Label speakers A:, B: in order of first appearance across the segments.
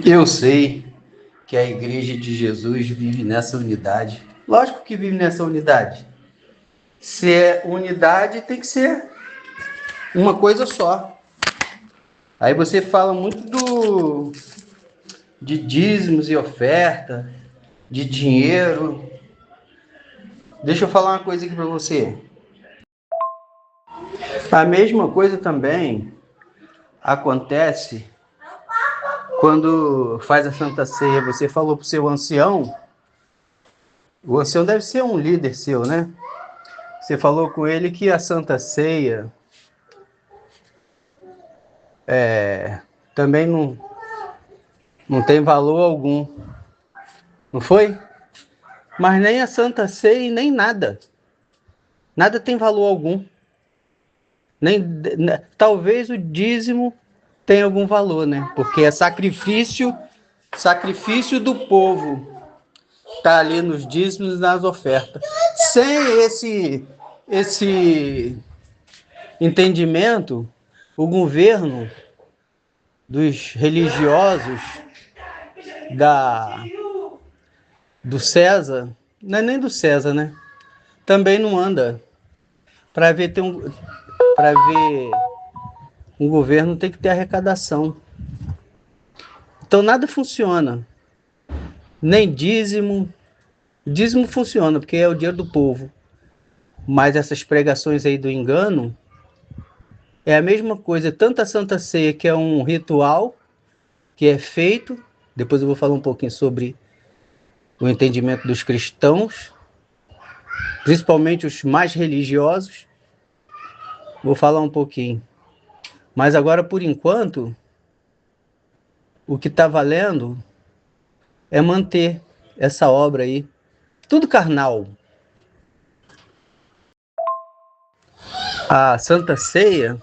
A: Eu sei que a Igreja de Jesus vive nessa unidade. Lógico que vive nessa unidade. Se é unidade, tem que ser uma coisa só. Aí você fala muito de dízimos e oferta, de dinheiro. Deixa eu falar uma coisa aqui para você. A mesma coisa também acontece quando faz a Santa Ceia. Você falou para o seu ancião, o ancião deve ser um líder seu, né? Você falou com ele que a Santa Ceia também não tem valor algum, não foi? Mas nem a Santa Ceia, nem nada. Nada tem valor algum. Talvez o dízimo tenha algum valor, né? Porque é sacrifício do povo. Tá ali nos dízimos e nas ofertas. Sem esse entendimento, o governo dos religiosos da do César, não é nem do César, né? Também não anda. Para ver um governo tem que ter arrecadação. Então nada funciona. Nem dízimo. Dízimo funciona, porque é o dinheiro do povo. Mas essas pregações aí do engano é a mesma coisa. Tanto a Santa Ceia, que é um ritual que é feito. Depois eu vou falar um pouquinho sobre o entendimento dos cristãos, principalmente os mais religiosos. Vou falar um pouquinho. Mas agora, por enquanto, o que está valendo é manter essa obra aí. Tudo carnal. A Santa Ceia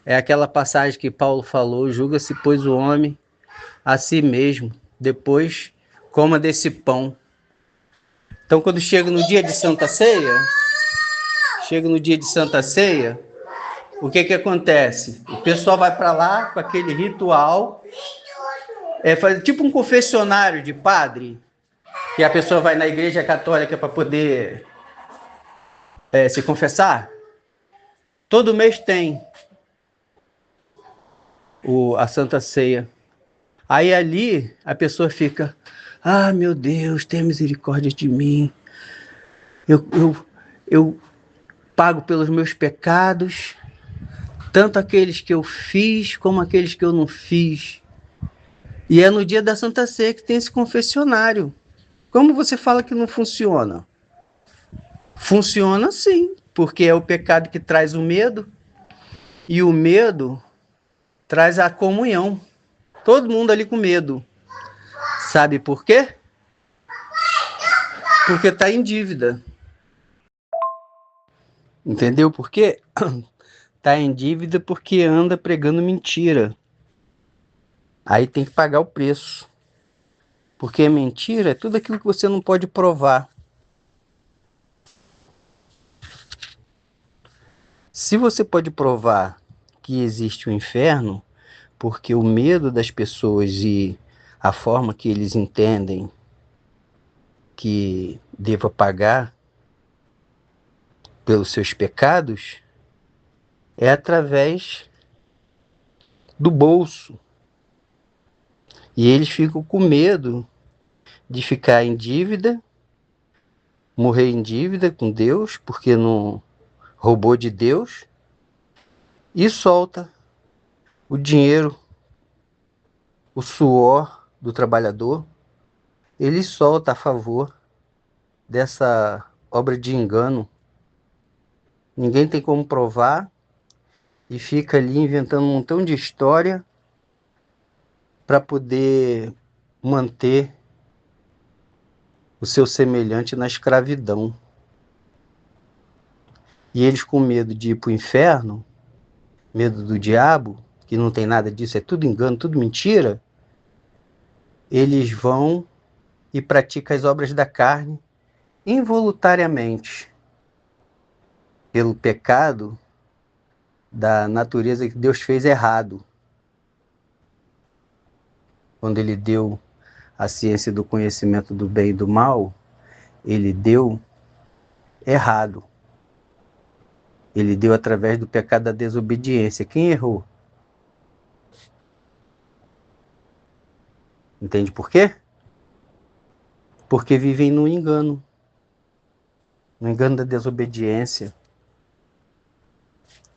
A: é aquela passagem que Paulo falou: julga-se, pois, o homem a si mesmo, depois coma desse pão. Então, quando chega no dia de Santa Ceia, o que acontece? O pessoal vai para lá com aquele ritual, faz tipo um confessionário de padre, que a pessoa vai na igreja católica para poder se confessar. Todo mês tem a Santa Ceia. Aí ali a pessoa fica: ah, meu Deus, tenha misericórdia de mim. Eu pago pelos meus pecados, tanto aqueles que eu fiz como aqueles que eu não fiz. E é no dia da Santa Ceia que tem esse confessionário. Como você fala que não funciona? Funciona sim, porque é o pecado que traz o medo, e o medo traz a comunhão. Todo mundo ali com medo. Sabe por quê? Porque está em dívida. Entendeu por quê? Está em dívida porque anda pregando mentira. Aí tem que pagar o preço. Porque mentira é tudo aquilo que você não pode provar. Se você pode provar que existe o inferno, porque o medo das pessoas e a forma que eles entendem que deva pagar pelos seus pecados, é através do bolso. E eles ficam com medo de ficar em dívida, morrer em dívida com Deus, porque não roubou de Deus, e solta o dinheiro, o suor do trabalhador, ele solta a favor dessa obra de engano. Ninguém tem como provar e fica ali inventando um montão de história para poder manter o seu semelhante na escravidão. E eles, com medo de ir para o inferno, medo do diabo, que não tem nada disso, é tudo engano, tudo mentira, eles vão e praticam as obras da carne involuntariamente, pelo pecado da natureza que Deus fez errado. quando ele deu a ciência do conhecimento do bem e do mal, ele deu errado. Ele deu através do pecado da desobediência. Quem errou? Entende por quê? Porque vivem no engano da desobediência.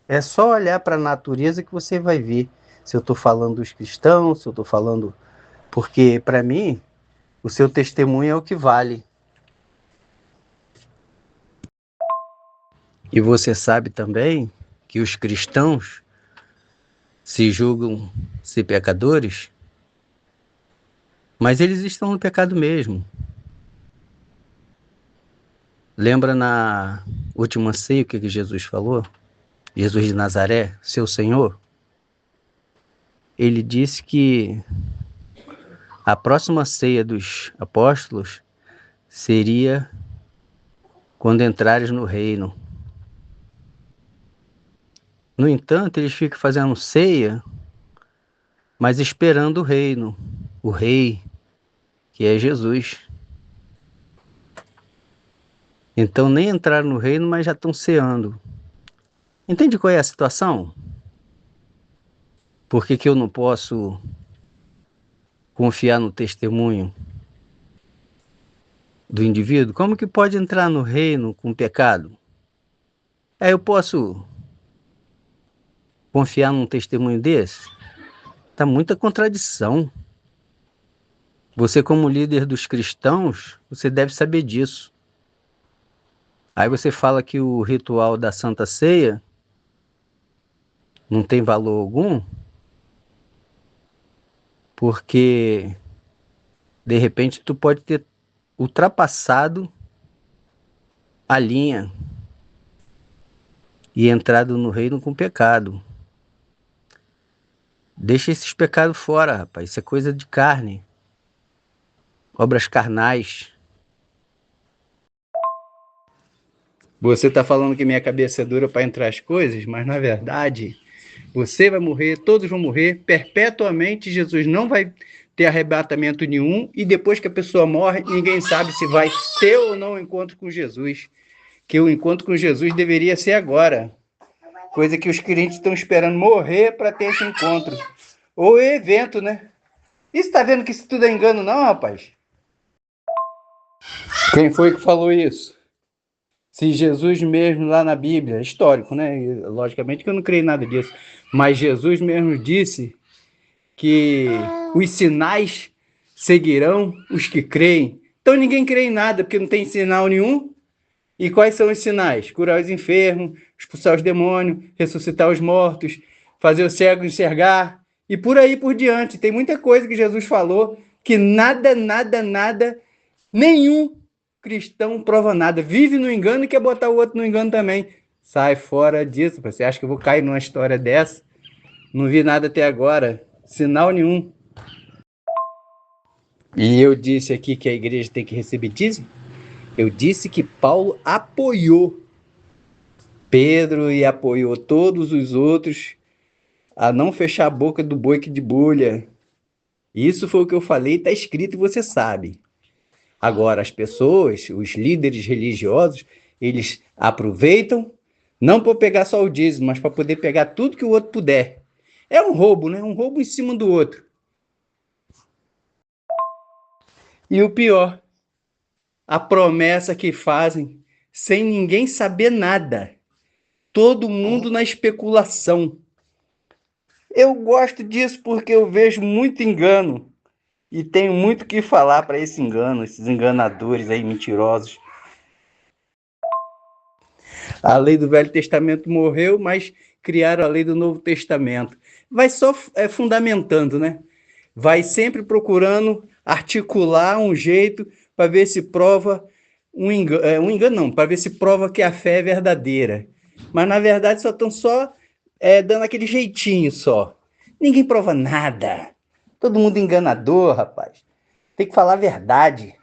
A: É só olhar para a natureza que você vai ver se eu estou falando dos cristãos, se eu estou falando... Porque, para mim, o seu testemunho é o que vale. E você sabe também que os cristãos se julgam ser pecadores, mas eles estão no pecado mesmo. Lembra na última ceia o que Jesus falou? Jesus de Nazaré, seu Senhor? Ele disse que a próxima ceia dos apóstolos seria quando entrares no reino. No entanto, eles ficam fazendo ceia, mas esperando o reino, o rei, que é Jesus. Então nem entraram no reino, mas já estão ceando. Entende qual é a situação? Por que eu não posso confiar no testemunho do indivíduo? Como que pode entrar no reino com pecado? Eu posso confiar num testemunho desse? Tá muita contradição. Você, como líder dos cristãos, você deve saber disso. Aí você fala que o ritual da Santa Ceia não tem valor algum, porque de repente tu pode ter ultrapassado a linha e entrado no reino com pecado. Deixa esses pecados fora, rapaz. Isso é coisa de carne. Obras carnais. Você está falando que minha cabeça é dura para entrar as coisas, mas na verdade, você vai morrer, todos vão morrer, perpetuamente Jesus não vai ter arrebatamento nenhum, e depois que a pessoa morre, ninguém sabe se vai ter ou não um encontro com Jesus. Que o encontro com Jesus deveria ser agora. Coisa que os crentes estão esperando morrer para ter esse encontro. Ou evento, né? E você tá vendo que isso tudo é engano, não, rapaz? Quem foi que falou isso? Se Jesus mesmo lá na Bíblia, histórico, né? Logicamente que eu não creio em nada disso. Mas Jesus mesmo disse que os sinais seguirão os que creem. Então ninguém crê em nada, porque não tem sinal nenhum. E quais são os sinais? Curar os enfermos, expulsar os demônios, ressuscitar os mortos, fazer o cego enxergar, e por aí por diante. Tem muita coisa que Jesus falou que nada, nenhum cristão prova nada. Vive no engano e quer botar o outro no engano também. Sai fora disso. Você acha que eu vou cair numa história dessa? Não vi nada até agora. Sinal nenhum. E eu disse aqui que a igreja tem que receber dízimo? Eu disse que Paulo apoiou Pedro e apoiou todos os outros a não fechar a boca do boi que debulha. Isso foi o que eu falei, está escrito e você sabe. Agora, as pessoas, os líderes religiosos, eles aproveitam, não para pegar só o dízimo, mas para poder pegar tudo que o outro puder. É um roubo, né? Um roubo em cima do outro. E o pior, a promessa que fazem sem ninguém saber nada. Todo mundo na especulação. Eu gosto disso porque eu vejo muito engano. E tenho muito o que falar para esse engano, esses enganadores aí mentirosos. A lei do Velho Testamento morreu, mas criaram a lei do Novo Testamento. Vai só fundamentando, né? Vai sempre procurando articular um jeito para ver se prova um engano não, para ver se prova que a fé é verdadeira. Mas na verdade só dando aquele jeitinho só. Ninguém prova nada. Todo mundo enganador, rapaz. Tem que falar a verdade.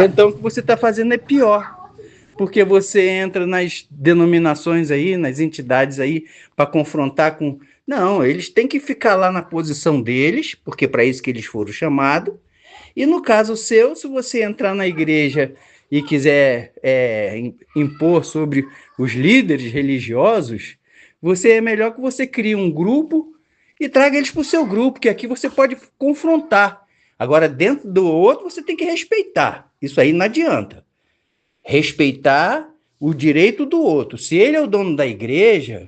A: Então o que você está fazendo é pior. Porque você entra nas denominações aí, nas entidades aí, para confrontar com Não, eles têm que ficar lá na posição deles, porque para isso que eles foram chamados. E no caso seu, se você entrar na igreja e quiser impor sobre os líderes religiosos, você é melhor que você crie um grupo e traga eles para o seu grupo, que aqui você pode confrontar. Agora, dentro do outro, você tem que respeitar. Isso aí não adianta. Respeitar o direito do outro. Se ele é o dono da igreja,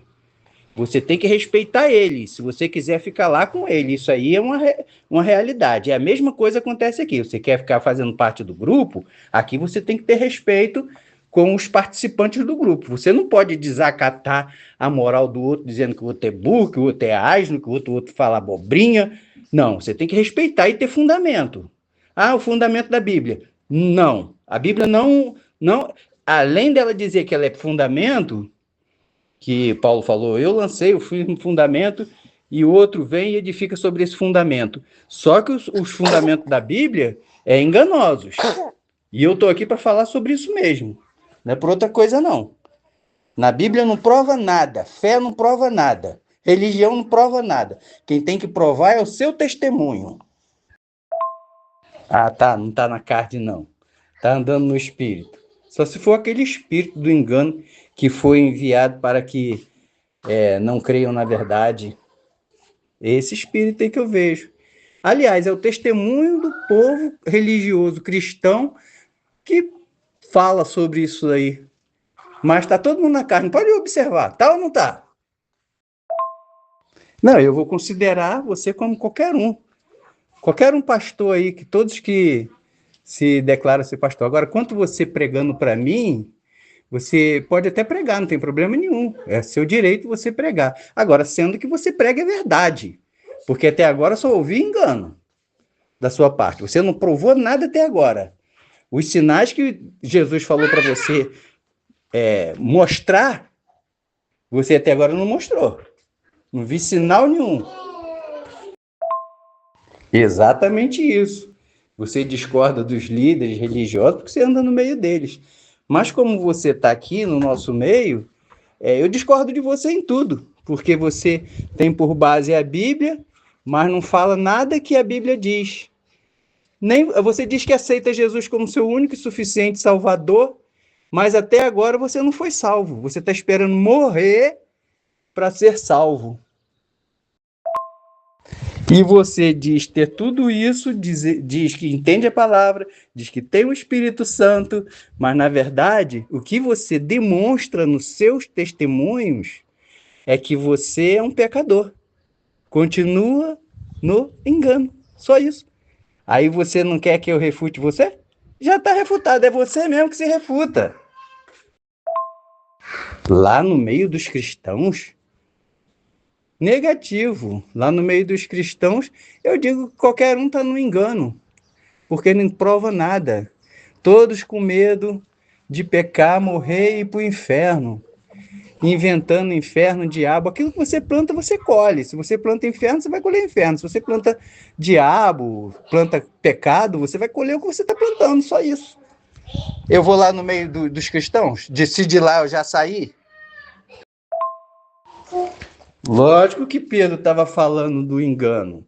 A: você tem que respeitar ele, se você quiser ficar lá com ele. Isso aí é uma realidade. É a mesma coisa que acontece aqui. Você quer ficar fazendo parte do grupo, aqui você tem que ter respeito com os participantes do grupo. Você não pode desacatar a moral do outro, dizendo que o outro é burro, que o outro é asno, que o outro fala abobrinha. Não, você tem que respeitar e ter fundamento. Ah, o fundamento da Bíblia. Não, a Bíblia não, além dela dizer que ela é fundamento, que Paulo falou, eu lancei o fundamento e o outro vem e edifica sobre esse fundamento. Só que os fundamentos da Bíblia é enganosos. E eu estou aqui para falar sobre isso mesmo. Não é por outra coisa, não. Na Bíblia não prova nada, fé não prova nada, religião não prova nada. Quem tem que provar é o seu testemunho. Ah, tá, não está na carne, não. Está andando no espírito. Só se for aquele espírito do engano que foi enviado para que não creiam na verdade. Esse espírito aí que eu vejo. Aliás, é o testemunho do povo religioso cristão que fala sobre isso aí. Mas está todo mundo na carne. Pode observar, tá ou não tá? Não, eu vou considerar você como qualquer um. Qualquer um pastor aí, que todos que se declaram ser pastor. Agora, quanto você pregando para mim, você pode até pregar, não tem problema nenhum. É seu direito você pregar. Agora, sendo que você prega a verdade. Porque até agora só ouvi engano da sua parte. Você não provou nada até agora. Os sinais que Jesus falou para você mostrar, você até agora não mostrou. Não vi sinal nenhum. Exatamente isso. Você discorda dos líderes religiosos porque você anda no meio deles. Mas como você está aqui no nosso meio, eu discordo de você em tudo, porque você tem por base a Bíblia, mas não fala nada que a Bíblia diz. Nem você diz que aceita Jesus como seu único e suficiente Salvador, mas até agora você não foi salvo. Você está esperando morrer para ser salvo. E você diz ter tudo isso, diz que entende a palavra, diz que tem o Espírito Santo, mas na verdade, o que você demonstra nos seus testemunhos é que você é um pecador. Continua no engano. Só isso. Aí você não quer que eu refute você? Já está refutado. É você mesmo que se refuta. Lá no meio dos cristãos, negativo. Lá no meio dos cristãos, eu digo que qualquer um está no engano, porque não prova nada. Todos com medo de pecar, morrer e ir para o inferno. Inventando inferno, diabo. Aquilo que você planta, você colhe. Se você planta inferno, você vai colher inferno. Se você planta diabo, planta pecado, você vai colher o que você está plantando, só isso. Eu vou lá no meio dos cristãos? Se de lá eu já saí? Lógico que Pedro estava falando do engano.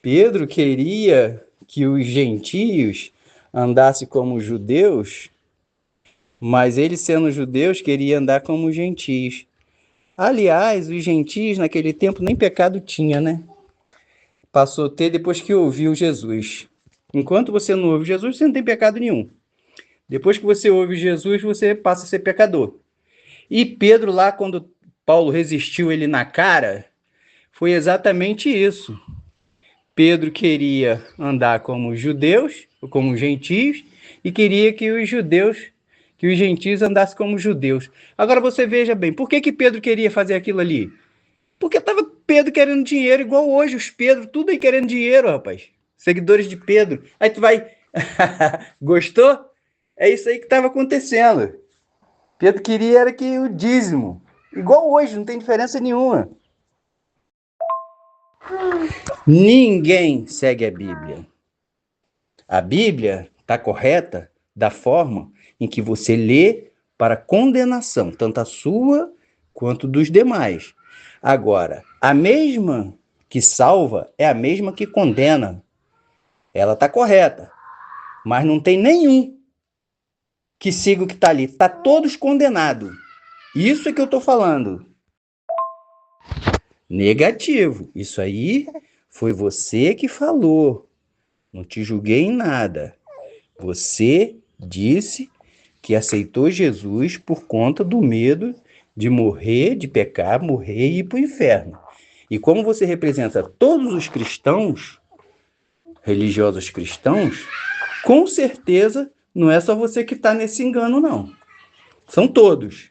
A: Pedro queria que os gentios andassem como judeus, mas eles, sendo judeus, queriam andar como gentios. Aliás, os gentios naquele tempo nem pecado tinha, né? Passou a ter depois que ouviu Jesus. Enquanto você não ouve Jesus, você não tem pecado nenhum. Depois que você ouve Jesus, você passa a ser pecador. E Pedro lá, quando Paulo resistiu ele na cara, foi exatamente isso. Pedro queria andar como judeus, como gentios, e queria que os judeus, que os gentios andassem como judeus. Agora você veja bem, por que Pedro queria fazer aquilo ali? Porque estava Pedro querendo dinheiro, igual hoje, os Pedro, tudo aí querendo dinheiro, rapaz. Seguidores de Pedro. Aí tu vai... Gostou? É isso aí que estava acontecendo. Pedro queria era que o dízimo. Igual hoje, não tem diferença nenhuma. Ninguém segue a Bíblia. A Bíblia está correta da forma em que você lê para condenação, tanto a sua quanto dos demais. Agora, A mesma que salva é a mesma que condena. Ela está correta, mas não tem nenhum que siga o que está ali. Está todos condenados. Isso é que eu estou falando. Negativo. Isso aí foi você que falou. Não te julguei em nada. Você disse que aceitou Jesus por conta do medo de morrer, de pecar, morrer e ir para o inferno. E como você representa todos os cristãos, religiosos cristãos, com certeza não é só você que está nesse engano, não. São todos.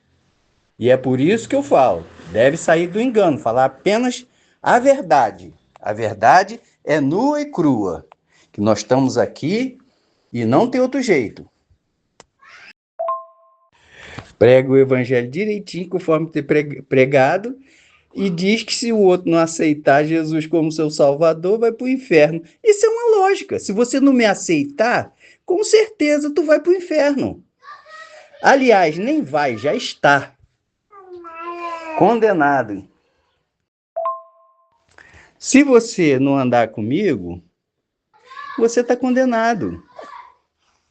A: E é por isso que eu falo, deve sair do engano, falar apenas a verdade. A verdade é nua e crua, que nós estamos aqui e não tem outro jeito. Prega o evangelho direitinho, conforme ter pregado, e diz que se o outro não aceitar Jesus como seu salvador, vai para o inferno. Isso é uma lógica. Se você não me aceitar, com certeza tu vai para o inferno. Aliás, nem vai, já está condenado. Se você não andar comigo, você está condenado.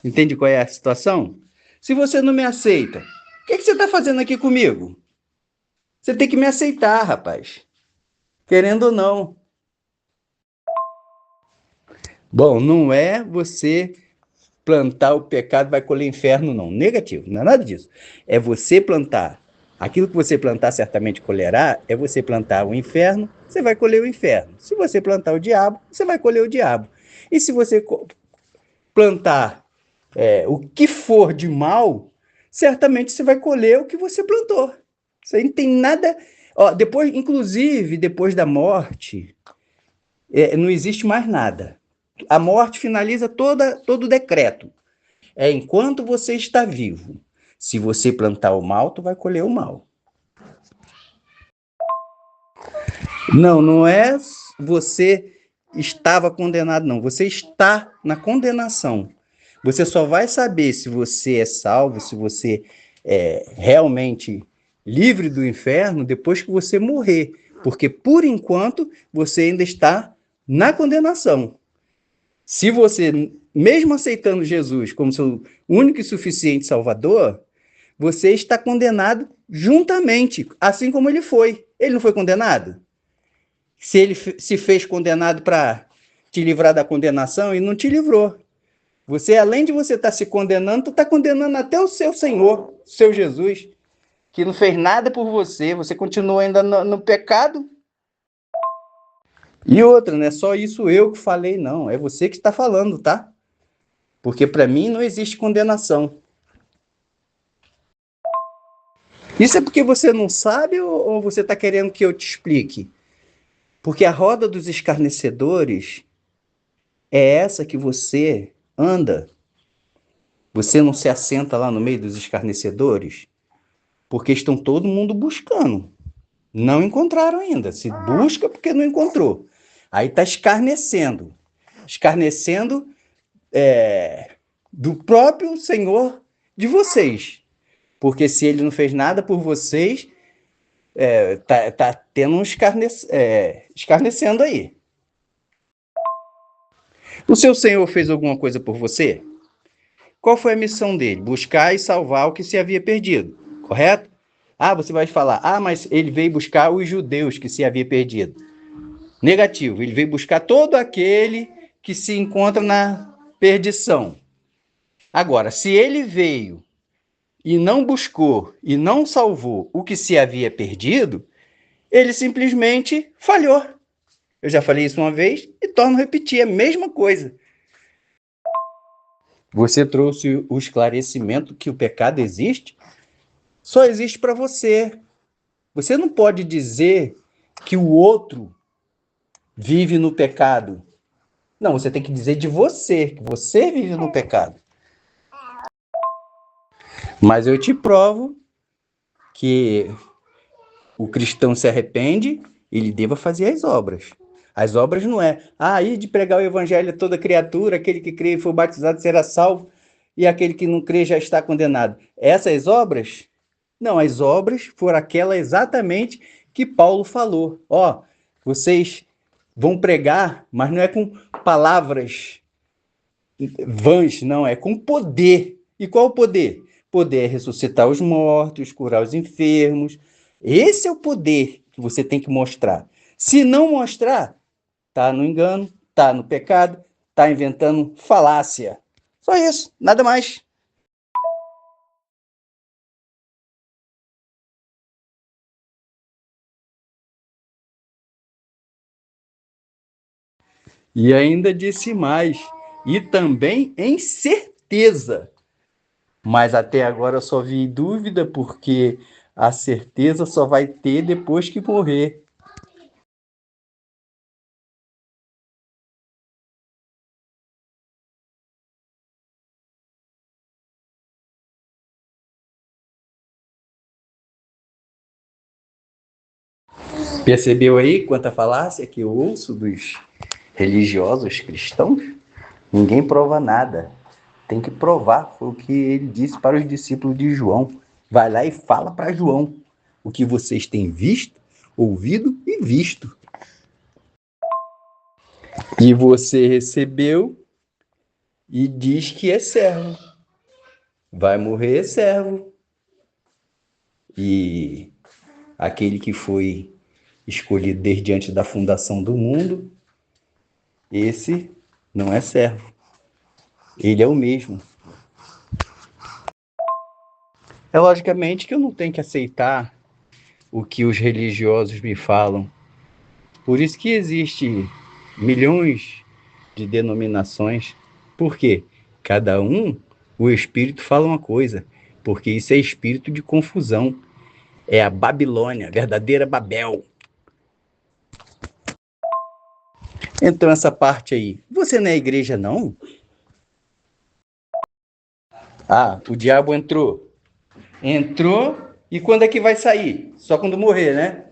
A: Entende qual é a situação? Se você não me aceita, o que você está fazendo aqui comigo? Você tem que me aceitar, rapaz. Querendo ou não. Bom, não é você plantar o pecado vai colher inferno, não. Negativo, não é nada disso. É você plantar. Aquilo que você plantar certamente colherá, é você plantar o inferno, você vai colher o inferno. Se você plantar o diabo, você vai colher o diabo. E se você plantar o que for de mal, certamente você vai colher o que você plantou. Isso aí não tem nada... Ó, depois, inclusive, depois da morte, não existe mais nada. A morte finaliza todo o decreto. É enquanto você está vivo. Se você plantar o mal, tu vai colher o mal. Não é você estava condenado, não. Você está na condenação. Você só vai saber se você é salvo, se você é realmente livre do inferno, depois que você morrer. Porque, por enquanto, você ainda está na condenação. Se você, mesmo aceitando Jesus como seu único e suficiente Salvador, você está condenado juntamente, assim como ele foi. Ele não foi condenado? Se ele se fez condenado para te livrar da condenação e não te livrou. Você, além de você estar se condenando, tu está condenando até o seu Senhor, seu Jesus, que não fez nada por você. Você continua ainda no pecado. E outra, não é só isso eu que falei, não. É você que está falando, tá? Porque para mim não existe condenação. Isso é porque você não sabe ou você está querendo que eu te explique? Porque a roda dos escarnecedores é essa que você anda. Você não se assenta lá no meio dos escarnecedores? Porque estão todo mundo buscando. Não encontraram ainda. Se busca porque não encontrou. Aí está escarnecendo. Escarnecendo do próprio Senhor de vocês. Porque se ele não fez nada por vocês, tá tendo um escarnecendo aí. O seu Senhor fez alguma coisa por você? Qual foi a missão dele? Buscar e salvar o que se havia perdido, correto? Ah, você vai falar, mas ele veio buscar os judeus que se havia perdido. Negativo, ele veio buscar todo aquele que se encontra na perdição. Agora, se ele veio e não buscou e não salvou o que se havia perdido, ele simplesmente falhou. Eu já falei isso uma vez e torno a repetir a mesma coisa. Você trouxe o esclarecimento que o pecado existe? Só existe para você. Você não pode dizer que o outro vive no pecado. Não, você tem que dizer de você, que você vive no pecado. Mas eu te provo que o cristão se arrepende, ele deva fazer as obras. As obras não é, ir de pregar o evangelho a toda criatura, aquele que crê e for batizado será salvo, e aquele que não crê já está condenado. Essas obras? Não, as obras foram aquelas exatamente que Paulo falou. Vocês vão pregar, mas não é com palavras vãs, não, é com poder. E qual o poder? Poder é ressuscitar os mortos, curar os enfermos. Esse é o poder que você tem que mostrar. Se não mostrar, tá no engano, tá no pecado, tá inventando falácia. Só isso, nada mais. E ainda disse mais, e também em certeza. Mas até agora eu só vi dúvida, porque a certeza só vai ter depois que morrer. Percebeu aí quanta falácia que eu ouço dos religiosos cristãos? Ninguém prova nada. Tem que provar, foi o que ele disse para os discípulos de João. Vai lá e fala para João o que vocês têm visto, ouvido e visto. E você recebeu e diz que é servo. Vai morrer é servo. E aquele que foi escolhido desde antes da fundação do mundo, esse não é servo. Ele é o mesmo. É logicamente que eu não tenho que aceitar o que os religiosos me falam. Por isso que existe milhões de denominações. Por quê? Cada um, o espírito fala uma coisa, porque isso é espírito de confusão. É a Babilônia, a verdadeira Babel. Então essa parte aí, você não é igreja não? Ah, o diabo entrou. Entrou e quando é que vai sair? Só quando morrer, né?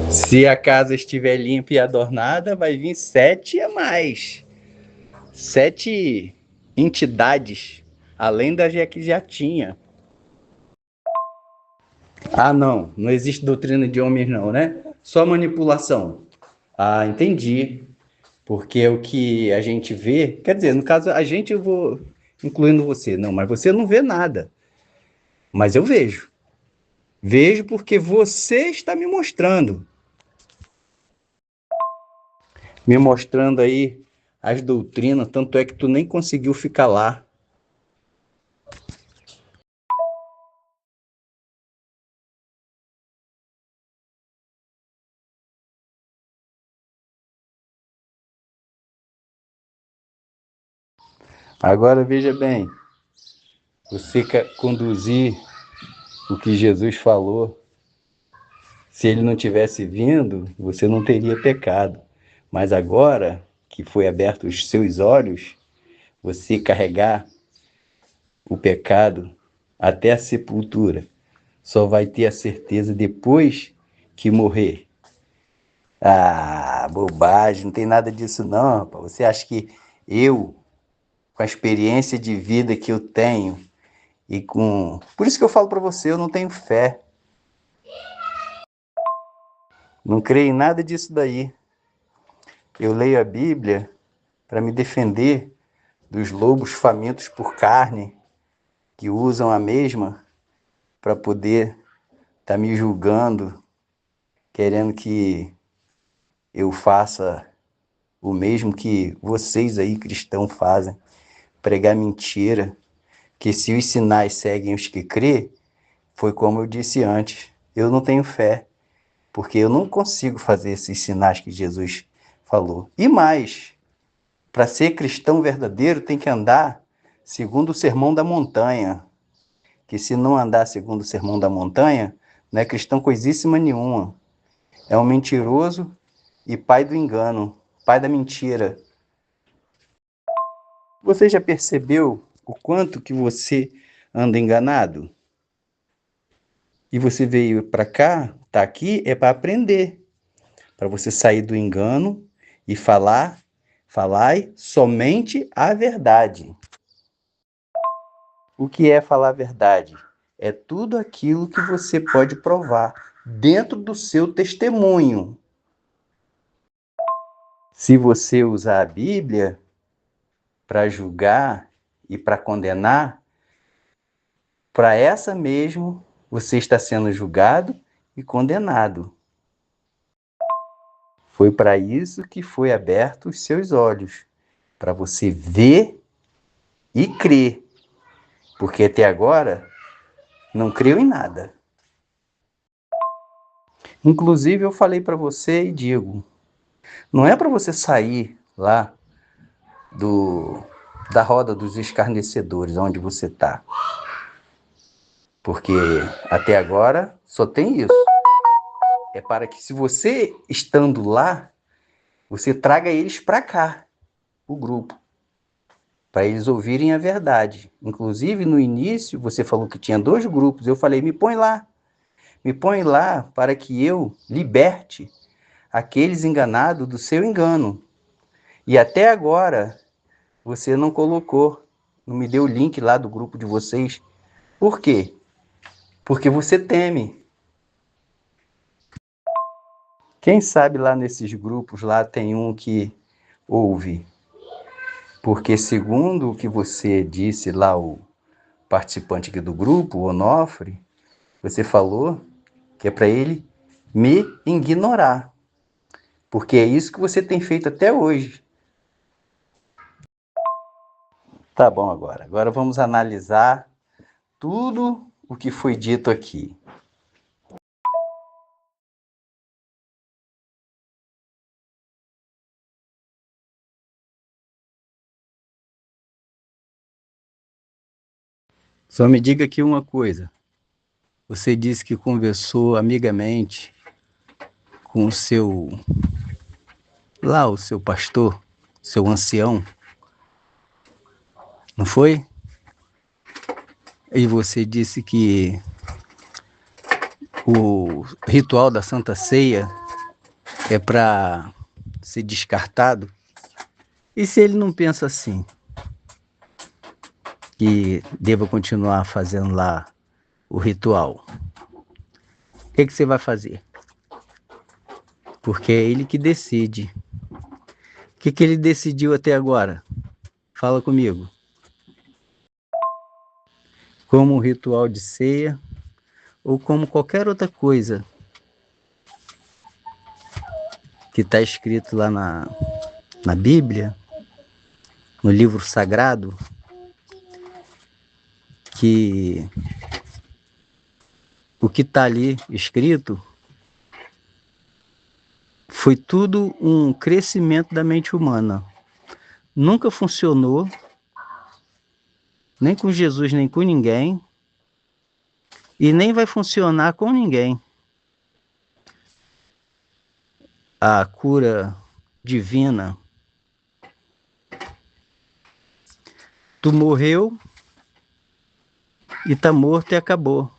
A: Se a casa estiver limpa e adornada, vai vir 7 a mais. 7 entidades, além das que já tinha. Ah, não, não existe doutrina de homens não, né? Só manipulação. Ah, entendi. Porque é o que a gente vê, quer dizer, no caso, a gente eu vou incluindo você, não, mas você não vê nada. Mas eu vejo. Vejo porque você está me mostrando aí as doutrinas, tanto é que tu nem conseguiu ficar lá. Agora veja bem, você quer conduzir o que Jesus falou. Se ele não tivesse vindo, você não teria pecado. Mas agora que foi aberto os seus olhos, você carregar o pecado até a sepultura, só vai ter a certeza depois que morrer. Ah, bobagem, não tem nada disso não, rapaz. Você acha que eu, com a experiência de vida que eu tenho, e com... Por isso que eu falo para você, eu não tenho fé. Não creio em nada disso daí. Eu leio a Bíblia para me defender dos lobos famintos por carne, que usam a mesma para poder estar me julgando, querendo que eu faça o mesmo que vocês aí cristãos fazem, pregar mentira, que se os sinais seguem os que crê, foi como eu disse antes, eu não tenho fé, porque eu não consigo fazer esses sinais que Jesus falou. E mais, para ser cristão verdadeiro tem que andar segundo o sermão da montanha, que se não andar segundo o sermão da montanha, não é cristão coisíssima nenhuma. É um mentiroso e pai do engano, pai da mentira. Você já percebeu o quanto que você anda enganado? E você veio para cá, tá aqui, é para aprender, para você sair do engano e falar somente a verdade. O que é falar a verdade? É tudo aquilo que você pode provar dentro do seu testemunho. Se você usar a Bíblia para julgar e para condenar, para essa mesmo você está sendo julgado e condenado. Foi para isso que foi aberto os seus olhos, para você ver e crer, porque até agora não creu em nada. Inclusive eu falei para você e digo, não é para você sair lá da roda dos escarnecedores, onde você está. Porque até agora só tem isso. É para que, se você estando lá, você traga eles para cá, o grupo, para eles ouvirem a verdade. Inclusive, no início, você falou que tinha 2 grupos. Eu falei, me põe lá para que eu liberte aqueles enganados do seu engano. E até agora, você não colocou, não me deu o link lá do grupo de vocês. Por quê? Porque você teme. Quem sabe lá nesses grupos lá tem um que ouve. Porque segundo o que você disse lá, o participante aqui do grupo, o Onofre, você falou que é para ele me ignorar. Porque é isso que você tem feito até hoje. Tá bom agora. Agora vamos analisar tudo o que foi dito aqui. Só me diga aqui uma coisa. Você disse que conversou amigamente com o seu pastor, seu ancião, não foi? E você disse que o ritual da Santa Ceia é para ser descartado. E se ele não pensa assim, que deva continuar fazendo lá o ritual, o que você vai fazer? Porque é ele que decide. O que ele decidiu até agora? Fala comigo. Como um ritual de ceia ou como qualquer outra coisa que está escrito lá na Bíblia, no livro sagrado, que o que está ali escrito foi tudo um crescimento da mente humana. Nunca funcionou, nem com Jesus, nem com ninguém, e nem vai funcionar com ninguém. A cura divina. Tu morreu e tá morto e acabou.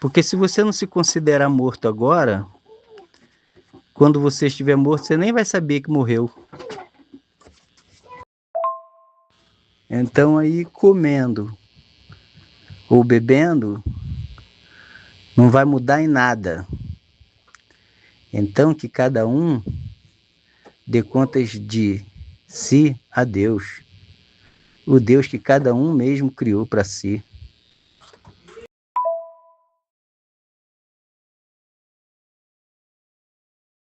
A: Porque se você não se considerar morto agora, quando você estiver morto, você nem vai saber que morreu. Então aí, comendo ou bebendo, não vai mudar em nada. Então que cada um dê contas de si a Deus. O Deus que cada um mesmo criou para si.